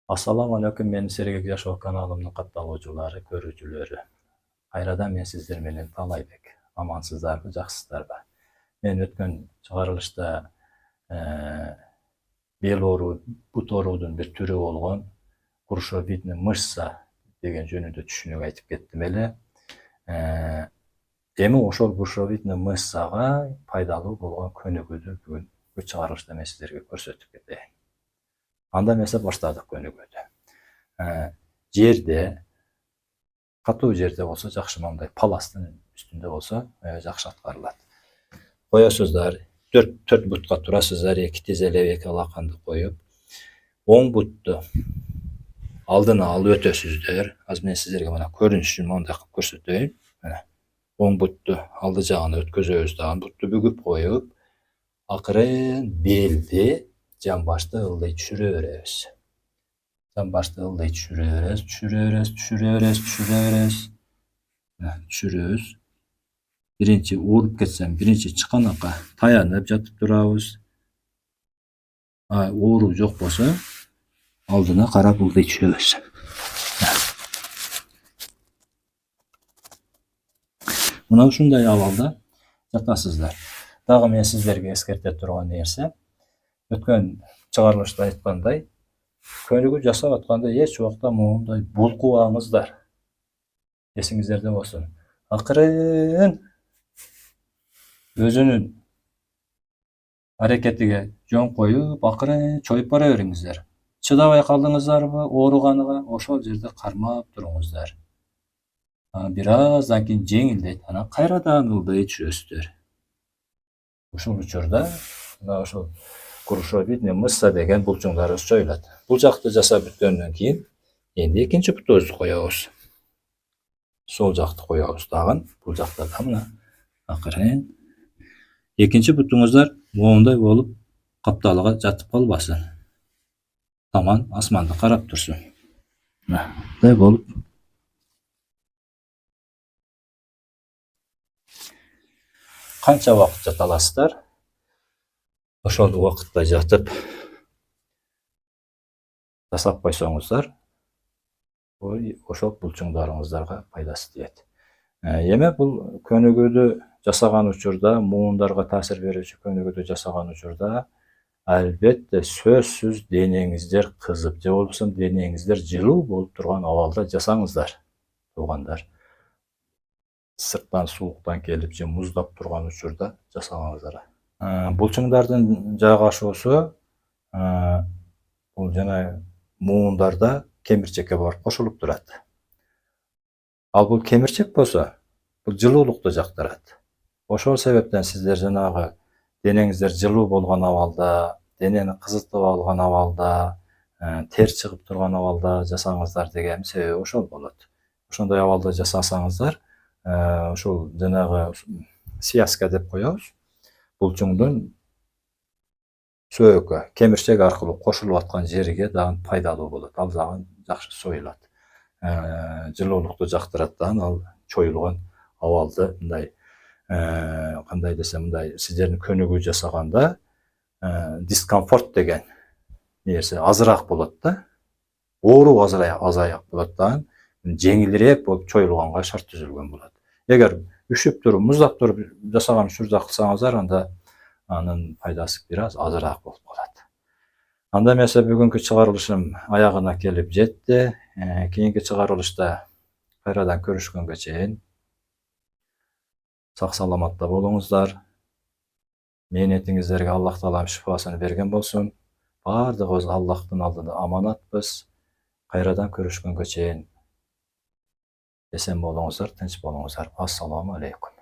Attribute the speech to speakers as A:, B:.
A: Assalamu alaikum, meni Sergek Yaşov kanalımın kattalıcıları, görücüleri. Kayradan men sizler menen Talaybek. Amansızlarby, jaksızlarby. Men ötken çıgarılışta bel oru, but orudun bir türü bolgon Krushovidni mышца деген жөнүндө түшүнүк айтып кеттим эле. Эми ошол Krushovidni мышцага пайдалуу болгон көнүгүүдү бүгүн чыгарылышта мен сиздерге көрсөтүп кетейин. Анда эмесе баштадык көнүгүүдү. Жерде, катуу жерде болсо жакшы, мындай паластын үстүндө болсо жакшы аткарылат. Коесуздар, 4 бутка турасыздар, 2 тизелеп, 2 алаканды коюп, оң бутту алдына алып өтөсүздөр. Азыр мен сиздерге мына көрүнүш үчүн мындай кылып көрсөтөйүн. Мына оң бутту алды жагына өткөзөбүз, дагы бутту бүгүп коюп, акырын белди жамбашты ылдый түшүрө беребиз. Жамбашты ылдый түшүрөбүз. Биринчи ууруп кетсем, биринчи чыканакка таянып жатып турабыз. Оору жок болсо, алдына карап ылдый түшөбүз. Мына ушундай абалда жатасыздар. Дагы мен сиздерге эскерте турган нерсе, өткөн чыгарылышта айткандай, көнүгүү жасап атканда эч убакта моундай булкубаңыздар. Эсиңиздерде болсун. Акырын өзүнүн аракетиге жөн коюп, акырын чоюп бара бериңиздер. Чыдабай калдыңыздарбы ооруганыга, ошол жерде кармап туруңуздар. Бир аздан кийин жеңилдейт, анан кайрадан ылдый түшөсүздөр. Ушул учурда мына ошол Krushovidni мышца деген булчуңдарыбыз жоюлат. Бул жакты жасап бүткөндөн кийин энди экинчи бутубузду коебуз. Сол жакты коебуз дагы. Бул жакта да мына акырын экинчи бутуңуздар моундай болуп капталыга жатып калбасын. Таман асманды карап турсун. Мындай болуп канча убакыт жата аласыздар? Ошол убакытта жатып жасап койсоңуздар, ошол булчуңдарыңыздарга пайдасы тиет. Эми бул көнүгүүдү жасаган учурда, муундарга таасир берүүчү көнүгүүдү жасаган учурда, албетте сөзсүз денеңиздер кызып, же болбосо денеңиздер жылуу болуп турган абалда жасаңыздар, туугандар. Сырттан сууктан келип же муздап турган учурда жасагаңыздар. Булчуңдардын жайгашуусу бул жана муундарда кемирчекке барып кошулуп турат. Ал бул кемирчек болсо, бул жылуулукту жактырат. Ошол себептен сиздер жанагы денеңиздер жылуу болгон абалда, денени кызытып алган абалда, тер чыгып турган абалда жасаңыздар деген себеби ошол болот. Ошондой абалда жасасаңыздар, ошол жанагы связка деп коебуз. Булчуңдун сөөгө, кемирчек аркылуу кошулуп аткан жерге дагы пайдалуу болот. Ал дагы жакшы союлат. Жылуулукту жактырат дагы, ал чоюлган абалды мындай кандай десем, мындай сиздердин көнүгүү жасаганда дискомфорт деген нерсе азыраак болот да. Оору азаяк болот дагы, жеңилирээк болуп чоюлганга шарт түзүлгөн болот. Эгер үшүп туруп, муздап туруп жасаган учурда кылсаңыздар, анда анын пайдасы бир аз азыраак болуп калат. Анда эмесе бүгүнкү чыгарылышым аягына келип жетти. Кийинки чыгарылышта кайрадан көрүшкөнгө чейин сак саламатта болуңуздар. Мээнетиңиздерге Аллах Таалам шифасын берген болсун. Бардыгыбыз Аллахтын алдында аманатпыз. Кайрадан көрүшкөнгө чейин эсен болуңуздар, тынч болуңуздар. Ассаламу алейкум.